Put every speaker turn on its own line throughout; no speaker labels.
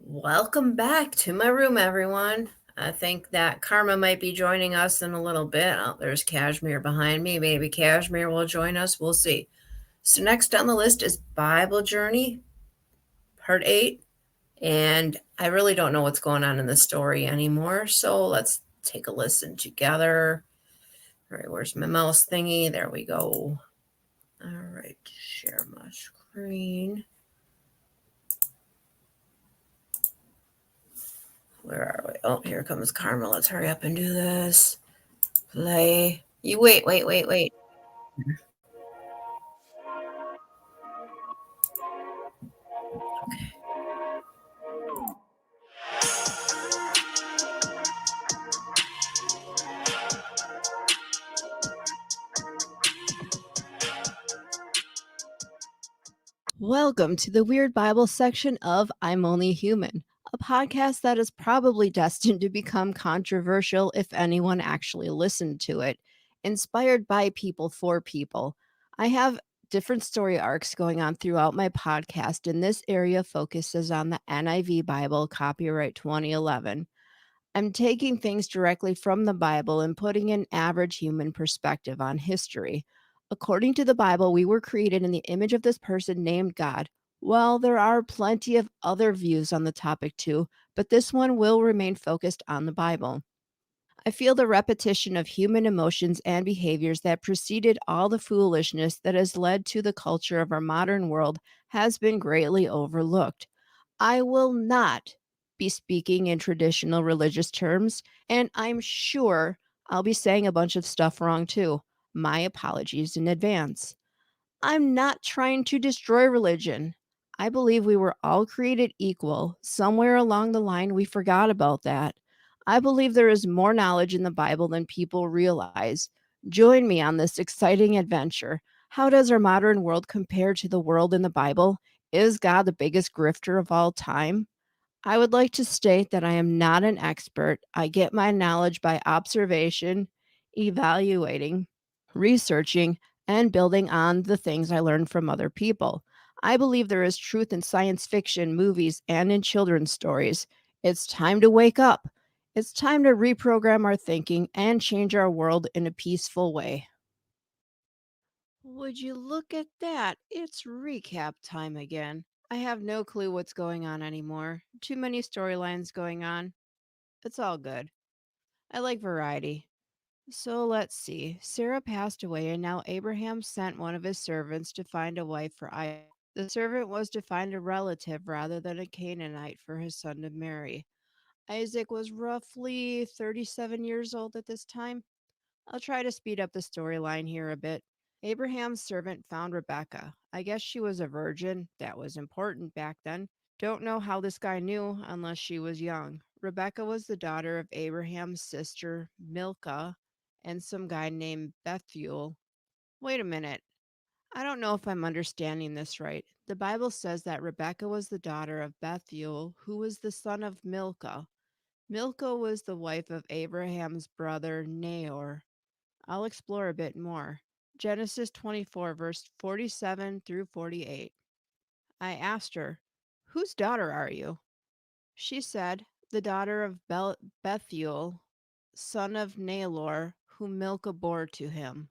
Welcome back to my room, everyone. I think that Karma might be joining us in a little bit. Oh, there's Kashmir behind me. Maybe Kashmir will join us. We'll see. So, next on the list is Bible Journey, Part 8. And I really don't know what's going on in the story anymore. So, let's take a listen together. All right, where's my mouse thingy? There we go. All right, share my screen. Where are we? Oh, here comes Karma. Let's hurry up and do this. Play. You wait. Okay.
Welcome to the Weird Bible section of I'm Only Human, a podcast that is probably destined to become controversial if anyone actually listened to it. Inspired by people for people. I have different story arcs going on throughout my podcast, and this area focuses on the NIV Bible, copyright 2011. I'm taking things directly from the Bible and putting an average human perspective on history. According to the Bible, we were created in the image of this person named God. Well, there are plenty of other views on the topic too, but this one will remain focused on the Bible. I feel the repetition of human emotions and behaviors that preceded all the foolishness that has led to the culture of our modern world has been greatly overlooked. I will not be speaking in traditional religious terms, and I'm sure I'll be saying a bunch of stuff wrong too. My apologies in advance. I'm not trying to destroy religion. I believe we were all created equal. Somewhere along the line, we forgot about that. I believe there is more knowledge in the Bible than people realize. Join me on this exciting adventure. How does our modern world compare to the world in the Bible? Is God the biggest grifter of all time? I would like to state that I am not an expert. I get my knowledge by observation, evaluating, researching, and building on the things I learned from other people. I believe there is truth in science fiction, movies, and in children's stories. It's time to wake up. It's time to reprogram our thinking and change our world in a peaceful way. Would you look at that? It's recap time again. I have no clue what's going on anymore. Too many storylines going on. It's all good. I like variety. So let's see. Sarah passed away, and now Abraham sent one of his servants to find a wife for Isaac. The servant was to find a relative rather than a Canaanite for his son to marry. Isaac was roughly 37 years old at this time. I'll try to speed up the storyline here a bit. Abraham's servant found Rebecca. I guess she was a virgin. That was important back then. Don't know how this guy knew unless she was young. Rebecca was the daughter of Abraham's sister, Milcah, and some guy named Bethuel. Wait a minute. I don't know if I'm understanding this right. The Bible says that Rebecca was the daughter of Bethuel, who was the son of Milcah. Milcah was the wife of Abraham's brother Nahor. I'll explore a bit more. Genesis 24, verse 47 through 48. I asked her, "Whose daughter are you?" She said, "The daughter of Bethuel, son of Nahor, whom Milcah bore to him."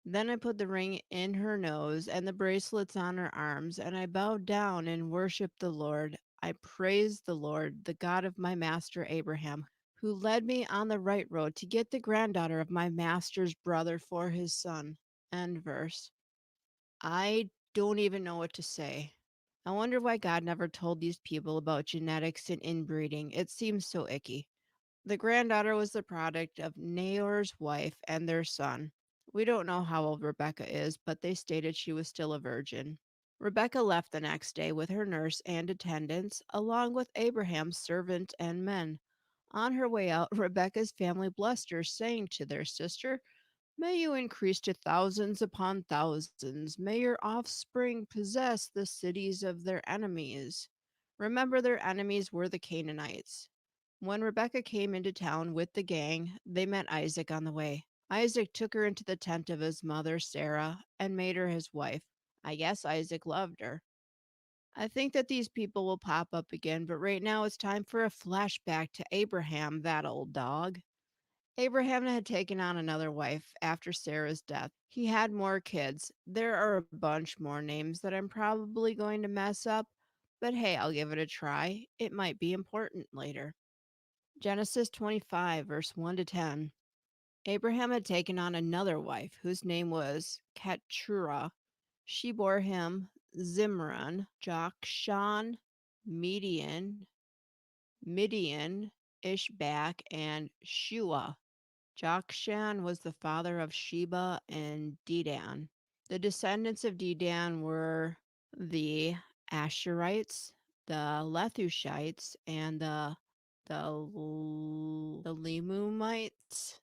Then I put the ring in her nose and the bracelets on her arms, and I bowed down and worshiped the Lord. I praised the Lord, the God of my master Abraham, who led me on the right road to get the granddaughter of my master's brother for his son. End verse. I don't even know what to say. I wonder why God never told these people about genetics and inbreeding. It seems so icky. The granddaughter was the product of Nahor's wife and their son. We don't know how old Rebecca is, but they stated she was still a virgin. Rebecca left the next day with her nurse and attendants, along with Abraham's servant and men. On her way out, Rebecca's family blessed her, saying to their sister, "May you increase to thousands upon thousands. May your offspring possess the cities of their enemies." Remember, their enemies were the Canaanites. When Rebecca came into town with the gang, they met Isaac on the way. Isaac took her into the tent of his mother, Sarah, and made her his wife. I guess Isaac loved her. I think that these people will pop up again, but right now it's time for a flashback to Abraham, that old dog. Abraham had taken on another wife after Sarah's death. He had more kids. There are a bunch more names that I'm probably going to mess up, but hey, I'll give it a try. It might be important later. Genesis 25, verse 1 to 10. Abraham had taken on another wife whose name was Keturah. She bore him Zimran, Jokshan, Midian, Ishbak, and Shua. Jokshan was the father of Sheba and Dedan. The descendants of Dedan were the Asherites, the Lethushites, and the Lemumites.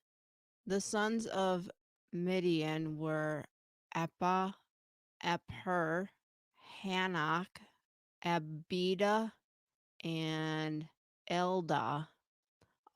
The sons of Midian were Eppah, Epher, Hanok, Abida, and Eldah.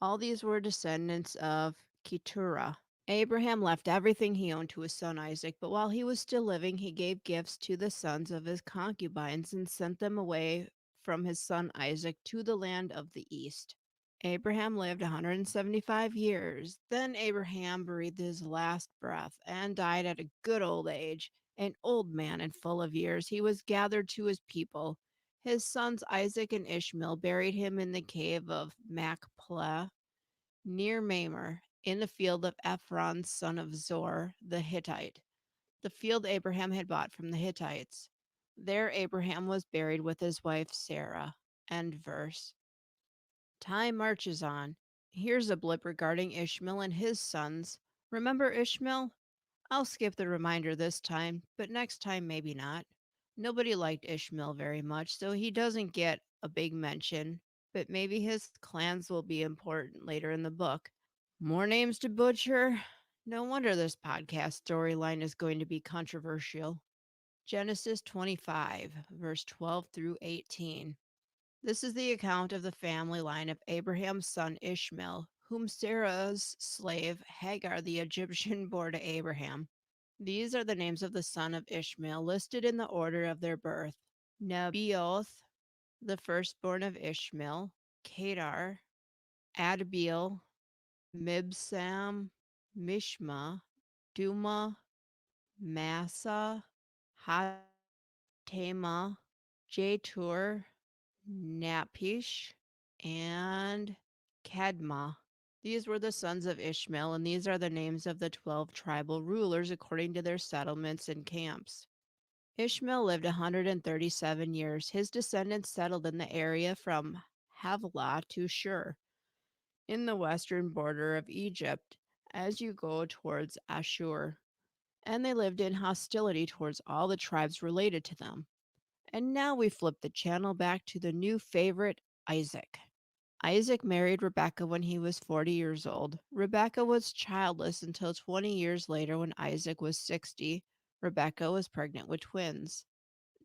All these were descendants of Keturah. Abraham left everything he owned to his son Isaac, but while he was still living, he gave gifts to the sons of his concubines and sent them away from his son Isaac to the land of the east. Abraham lived 175 years. Then Abraham breathed his last breath and died at a good old age. An old man and full of years, he was gathered to his people. His sons Isaac and Ishmael buried him in the cave of Machpelah near Mamre, in the field of Ephron, son of Zor the Hittite, the field Abraham had bought from the Hittites. There Abraham was buried with his wife Sarah. End verse. Time marches on. Here's a blip regarding Ishmael and his sons. Remember Ishmael? I'll skip the reminder this time, but next time maybe not. Nobody liked Ishmael very much, so he doesn't get a big mention, but maybe his clans will be important later in the book. More names to butcher? No wonder this podcast storyline is going to be controversial. Genesis 25, verse 12 through 18. This is the account of the family line of Abraham's son Ishmael, whom Sarah's slave Hagar the Egyptian bore to Abraham. These are the names of the son of Ishmael listed in the order of their birth. Nebaioth, the firstborn of Ishmael, Kedar, Adbeel, Mibsam, Mishma, Duma, Massa, Hatema, Jetur, Napish, and Kadma. These were the sons of Ishmael, and these are the names of the 12 tribal rulers according to their settlements and camps. Ishmael lived 137 years. His descendants settled in the area from Havilah to Shur, in the western border of Egypt, as you go towards Ashur. And they lived in hostility towards all the tribes related to them. And now we flip the channel back to the new favorite, Isaac. Isaac married Rebekah when he was 40 years old. Rebekah was childless until 20 years later when Isaac was 60. Rebekah was pregnant with twins.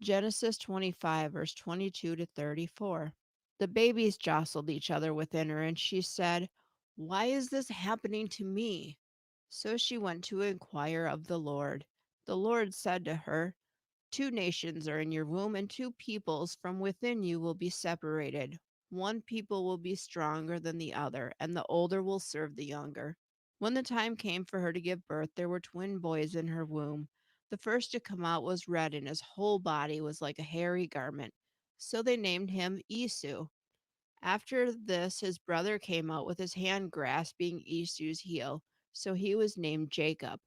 Genesis 25, verse 22 to 34. The babies jostled each other within her, and she said, "Why is this happening to me?" So she went to inquire of the Lord. The Lord said to her, "Two nations are in your womb, and two peoples from within you will be separated. One people will be stronger than the other, and the older will serve the younger." When the time came for her to give birth, there were twin boys in her womb. The first to come out was red, and his whole body was like a hairy garment. So they named him Esau. After this, his brother came out with his hand grasping Esau's heel. So he was named Jacob.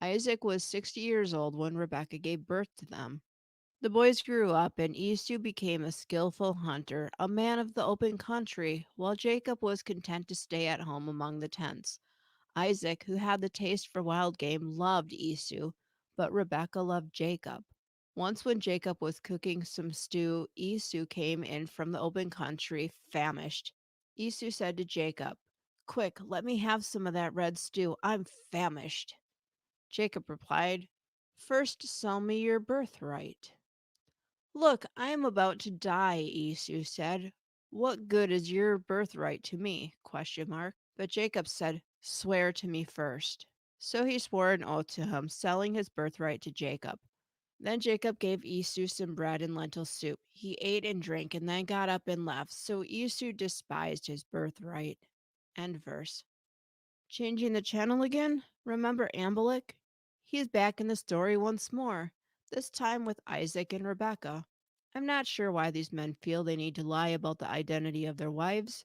Isaac was 60 years old when Rebekah gave birth to them. The boys grew up, and Esau became a skillful hunter, a man of the open country, while Jacob was content to stay at home among the tents. Isaac, who had the taste for wild game, loved Esau, but Rebekah loved Jacob. Once, when Jacob was cooking some stew, Esau came in from the open country, famished. Esau said to Jacob, "Quick, let me have some of that red stew. I'm famished." Jacob replied, "First sell me your birthright." "Look, I am about to die," Esau said. "What good is your birthright to me?" Question mark. But Jacob said, "Swear to me first." So he swore an oath to him, selling his birthright to Jacob. Then Jacob gave Esau some bread and lentil soup. He ate and drank and then got up and left. So Esau despised his birthright. End verse. Changing the channel again? Remember Amalek? He's back in the story once more, this time with Isaac and Rebekah. I'm not sure why these men feel they need to lie about the identity of their wives.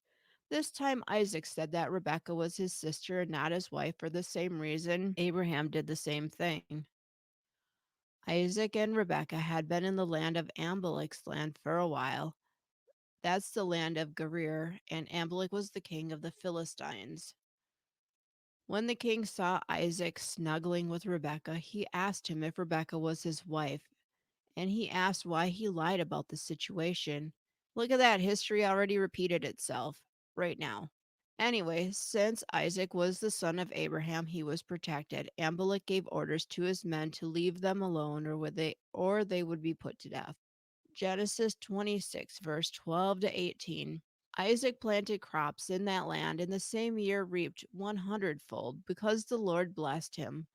This time, Isaac said that Rebekah was his sister and not his wife for the same reason Abraham did the same thing. Isaac and Rebekah had been in the land of Amalek's land for a while. That's the land of Gerar, and Amalek was the king of the Philistines. When the king saw Isaac snuggling with Rebekah, he asked him if Rebekah was his wife, and he asked why he lied about the situation. Look at that, history already repeated itself right now. Anyway, since Isaac was the son of Abraham, he was protected. Amalek gave orders to his men to leave them alone or they would be put to death. Genesis 26 verse 12 to 18. Isaac planted crops in that land and the same year reaped 100-fold because the Lord blessed him.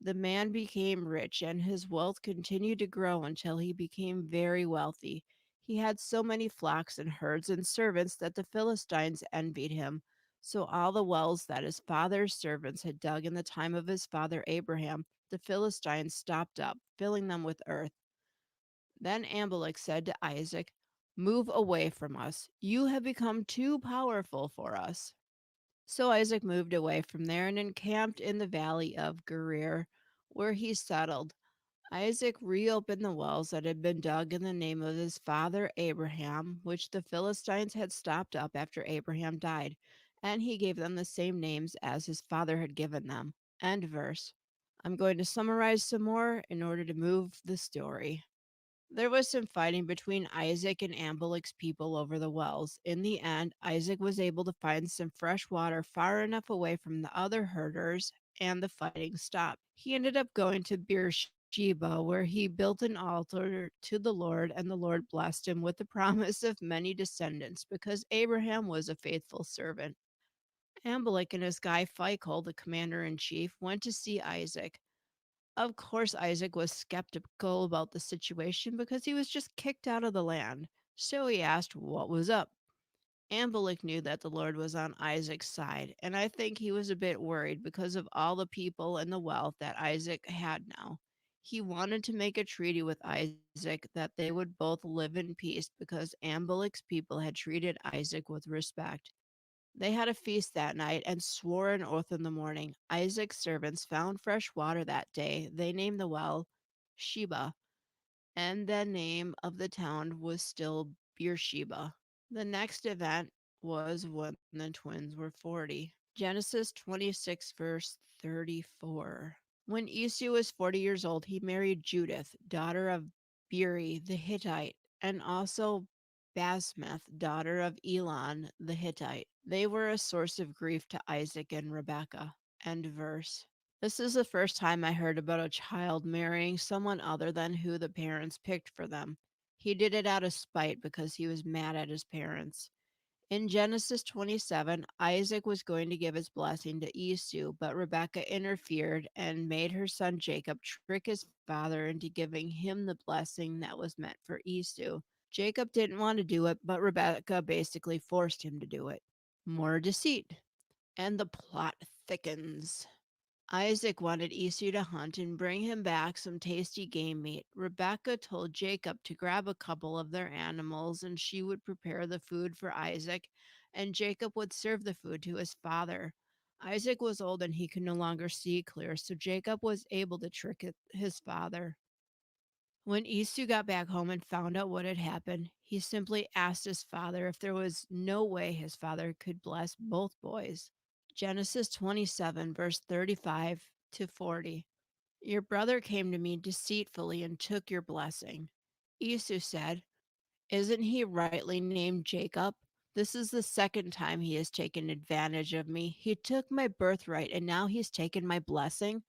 The man became rich and his wealth continued to grow until he became very wealthy. He had so many flocks and herds and servants that the Philistines envied him. So all the wells that his father's servants had dug in the time of his father Abraham, the Philistines stopped up, filling them with earth. Then Amalek said to Isaac, "Move away from us. You have become too powerful for us." So Isaac moved away from there and encamped in the valley of Gerar, where he settled. Isaac reopened the wells that had been dug in the name of his father Abraham, which the Philistines had stopped up after Abraham died, and he gave them the same names as his father had given them. End verse. I'm going to summarize some more in order to move the story. There was some fighting between Isaac and Amalek's people over the wells. In the end, Isaac was able to find some fresh water far enough away from the other herders, and the fighting stopped. He ended up going to Beersheba, where he built an altar to the Lord, and the Lord blessed him with the promise of many descendants because Abraham was a faithful servant. Amalek and his guy Phicol, the commander in chief, went to see Isaac. Of course, Isaac was skeptical about the situation because he was just kicked out of the land. So he asked what was up. Amalek knew that the Lord was on Isaac's side, and I think he was a bit worried because of all the people and the wealth that Isaac had now. He wanted to make a treaty with Isaac that they would both live in peace because Amalek's people had treated Isaac with respect. They had a feast that night and swore an oath in the morning. Isaac's servants found fresh water that day. They named the well Sheba, and the name of the town was still Beersheba. The next event was when the twins were 40. Genesis 26, verse 34. When Esau was 40 years old, he married Judith, daughter of Beri the Hittite, and also Basmath, daughter of Elon the Hittite. They were a source of grief to Isaac and Rebekah. End verse. This is the first time I heard about a child marrying someone other than who the parents picked for them. He did it out of spite because he was mad at his parents. In Genesis 27, Isaac was going to give his blessing to Esau, but Rebekah interfered and made her son Jacob trick his father into giving him the blessing that was meant for Esau. Jacob didn't want to do it, but Rebekah basically forced him to do it. More deceit, and the plot thickens. Isaac wanted Esau to hunt and bring him back some tasty game meat. Rebekah told Jacob to grab a couple of their animals and she would prepare the food for Isaac, and Jacob would serve the food to his father. Isaac was old and he could no longer see clear, so Jacob was able to trick his father. When Esau got back home and found out what had happened, he simply asked his father if there was no way his father could bless both boys. Genesis 27, verse 35 to 40. Your brother came to me deceitfully and took your blessing. Esau said, "Isn't he rightly named Jacob? This is the second time he has taken advantage of me. He took my birthright and now he's taken my blessing."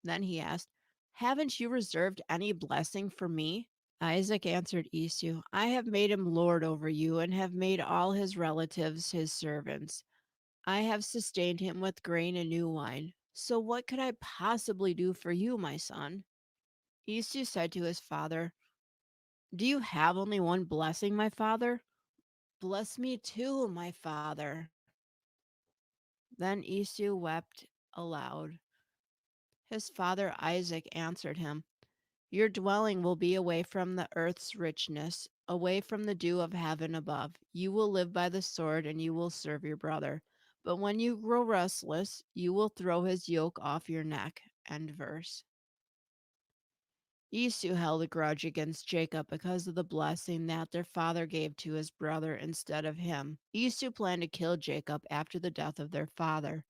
Then he asked, "Haven't you reserved any blessing for me?" Isaac answered Esau, "I have made him lord over you and have made all his relatives his servants. I have sustained him with grain and new wine. So what could I possibly do for you, my son?" Esau said to his father, "Do you have only one blessing, my father? Bless me too, my father." Then Esau wept aloud. His father Isaac answered him, "Your dwelling will be away from the earth's richness, away from the dew of heaven above. You will live by the sword, and you will serve your brother. But when you grow restless, you will throw his yoke off your neck." End verse. Esau held a grudge against Jacob because of the blessing that their father gave to his brother instead of him. Esau planned to kill Jacob after the death of their father.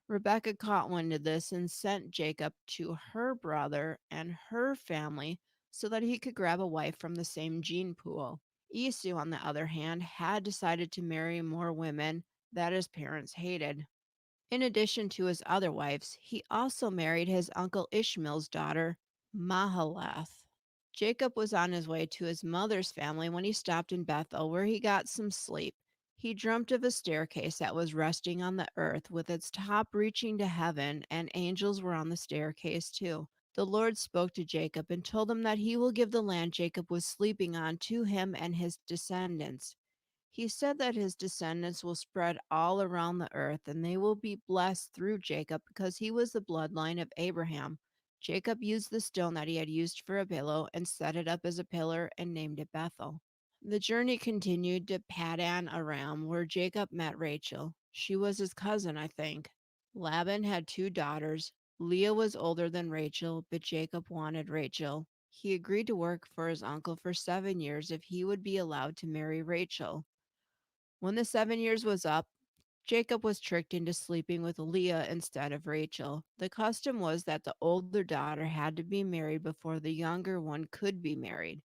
Rebekah caught wind of this and sent Jacob to her brother and her family so that he could grab a wife from the same gene pool. Esau, on the other hand, had decided to marry more women that his parents hated. In addition to his other wives, he also married his uncle Ishmael's daughter, Mahalath. Jacob was on his way to his mother's family when he stopped in Bethel, where he got some sleep. He dreamt of a staircase that was resting on the earth, with its top reaching to heaven, and angels were on the staircase too. The Lord spoke to Jacob and told him that he will give the land Jacob was sleeping on to him and his descendants. He said that his descendants will spread all around the earth, and they will be blessed through Jacob because he was the bloodline of Abraham. Jacob used the stone that he had used for a pillow and set it up as a pillar and named it Bethel. The journey continued to Paddan Aram, where Jacob met Rachel. She was his cousin, I think. Laban had two daughters. Leah was older than Rachel, but Jacob wanted Rachel. He agreed to work for his uncle for 7 years if he would be allowed to marry Rachel. When the 7 years was up, Jacob was tricked into sleeping with Leah instead of Rachel. The custom was that the older daughter had to be married before the younger one could be married.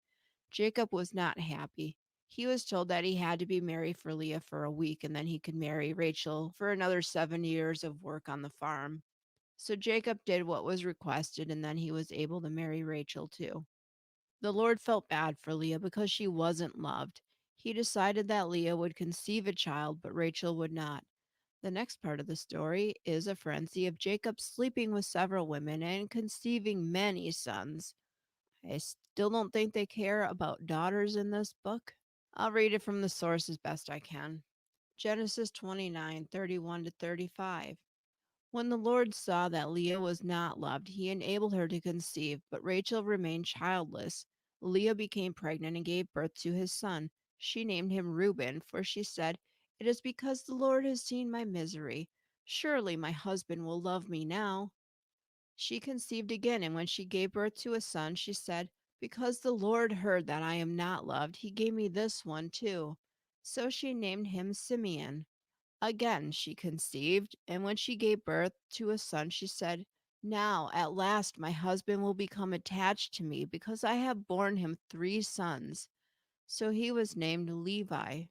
Jacob was not happy. He was told that he had to be married for Leah for a week and then he could marry Rachel for another 7 years of work on the farm. So Jacob did what was requested and then he was able to marry Rachel too. The Lord felt bad for Leah because she wasn't loved. He decided that Leah would conceive a child, but Rachel would not. The next part of the story is a frenzy of Jacob sleeping with several women and conceiving many sons. I still don't think they care about daughters in this book. I'll read it from the source as best I can. Genesis 29:31 to 35. When the Lord saw that Leah was not loved, he enabled her to conceive, but Rachel remained childless. Leah became pregnant and gave birth to his son. She named him Reuben, for she said, "It is because the Lord has seen my misery. Surely my husband will love me now." She conceived again, and when she gave birth to a son, she said, "Because the Lord heard that I am not loved, he gave me this one too." So she named him Simeon. Again she conceived, and when she gave birth to a son, she said, "Now at last my husband will become attached to me because I have borne him 3 sons." So he was named Levi.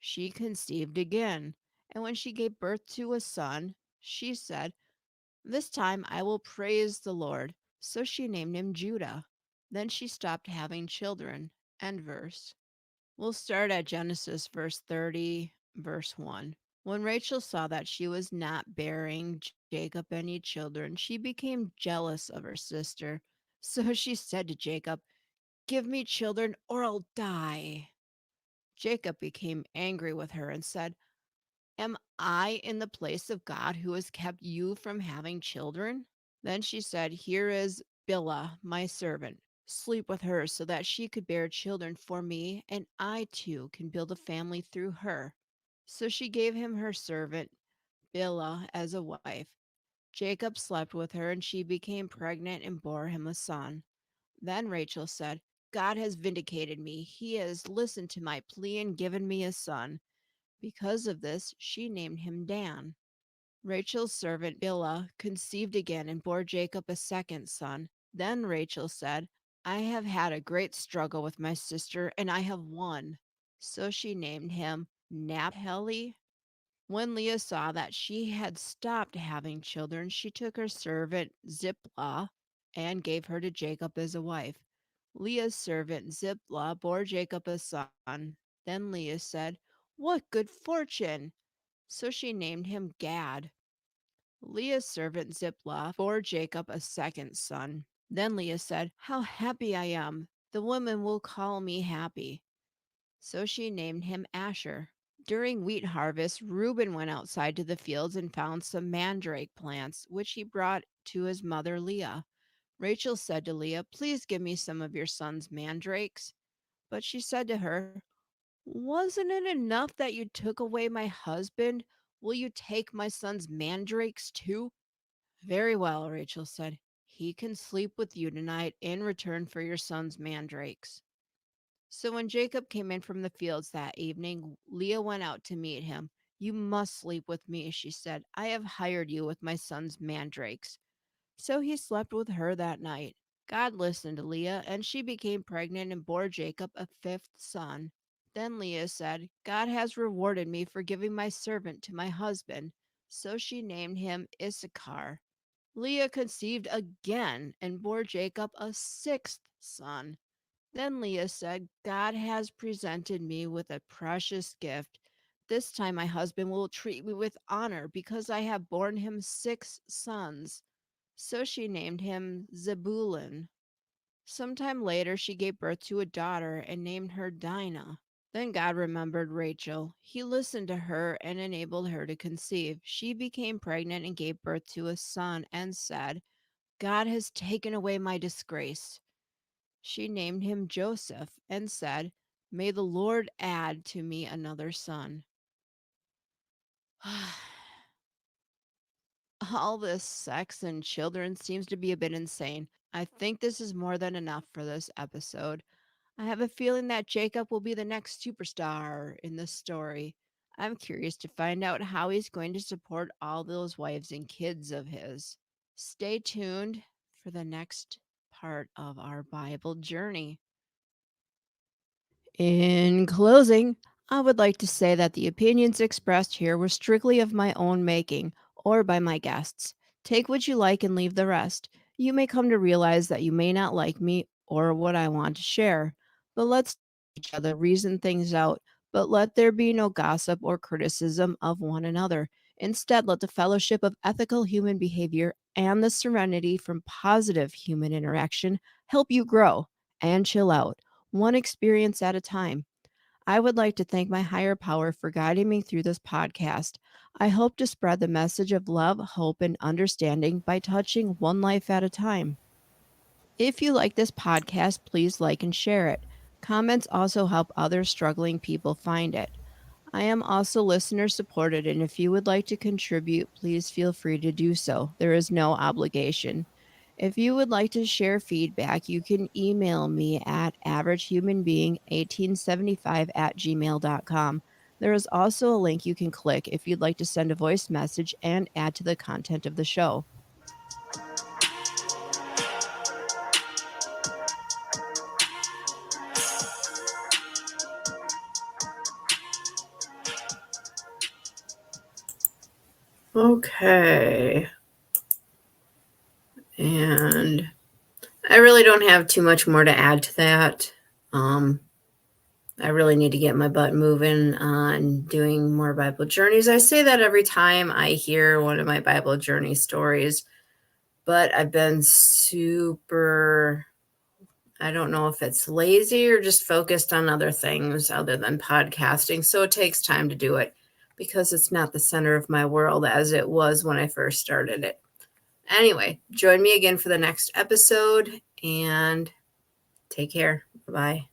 She conceived again, and when she gave birth to a son, she said, "This time I will praise the Lord." So she named him Judah. Then she stopped having children. End verse. We'll start at Genesis verse 30, verse 1. When Rachel saw that she was not bearing Jacob any children, she became jealous of her sister. So she said to Jacob, "Give me children or I'll die." Jacob became angry with her and said, "Am I in the place of God who has kept you from having children?" Then she said, "Here is Bilhah, my servant. Sleep with her so that she could bear children for me, and I too can build a family through her." So she gave him her servant Bilhah as a wife. Jacob slept with her, and she became pregnant and bore him a son. Then Rachel said, "God has vindicated me. He has listened to my plea and given me a son." Because of this, she named him Dan. Rachel's servant Bilhah conceived again and bore Jacob a second son. Then Rachel said, "I have had a great struggle with my sister, and I have won." So she named him Naphtali. When Leah saw that she had stopped having children, she took her servant Ziplah and gave her to Jacob as a wife. Leah's servant Ziplah bore Jacob a son. Then Leah said, "What good fortune!" So she named him Gad. Leah's servant Ziplah bore Jacob a second son. Then Leah said, "How happy I am! The women will call me happy." So she named him Asher. During wheat harvest, Reuben went outside to the fields and found some mandrake plants, which he brought to his mother Leah. Rachel said to Leah, "Please give me some of your son's mandrakes." But she said to her, "Wasn't it enough that you took away my husband? Will you take my son's mandrakes too?" "Very well," Rachel said. "He can sleep with you tonight in return for your son's mandrakes." So when Jacob came in from the fields that evening, Leah went out to meet him. "You must sleep with me," she said. "I have hired you with my son's mandrakes." So he slept with her that night. God listened to Leah, and she became pregnant and bore Jacob a fifth son. Then Leah said, "God has rewarded me for giving my servant to my husband." So she named him Issachar. Leah conceived again and bore Jacob a sixth son. Then Leah said, "God has presented me with a precious gift. This time my husband will treat me with honor because I have borne him six sons." So she named him Zebulun. Sometime later, she gave birth to a daughter and named her Dinah. Then God remembered Rachel. He listened to her and enabled her to conceive. She became pregnant and gave birth to a son and said, "God has taken away my disgrace." She named him Joseph and said, "May the Lord add to me another son." All this sex and children seems to be a bit insane. I think this is more than enough for this episode. I have a feeling that Jacob will be the next superstar in this story. I'm curious to find out how he's going to support all those wives and kids of his. Stay tuned for the next part of our Bible journey. In closing, I would like to say that the opinions expressed here were strictly of my own making or by my guests. Take what you like and leave the rest. You may come to realize that you may not like me or what I want to share, but let's each other reason things out. But let there be no gossip or criticism of one another. Instead, let the fellowship of ethical human behavior and the serenity from positive human interaction help you grow and chill out one experience at a time. I would like to thank my higher power for guiding me through this podcast. I hope to spread the message of love, hope, and understanding by touching one life at a time. If you like this podcast, please like and share it. Comments also help other struggling people find it. I am also listener supported, and if you would like to contribute, please feel free to do so. There is no obligation. If you would like to share feedback, you can email me at averagehumanbeing1875@gmail.com. There is also a link you can click if you'd like to send a voice message and add to the content of the show.
Okay. And I really don't have too much more to add to that. I really need to get my butt moving on doing more Bible journeys. I say that every time I hear one of my Bible journey stories, but I've been super, I don't know if it's lazy or just focused on other things other than podcasting. So it takes time to do it because it's not the center of my world as it was when I first started it. Anyway, join me again for the next episode and take care. Bye-bye.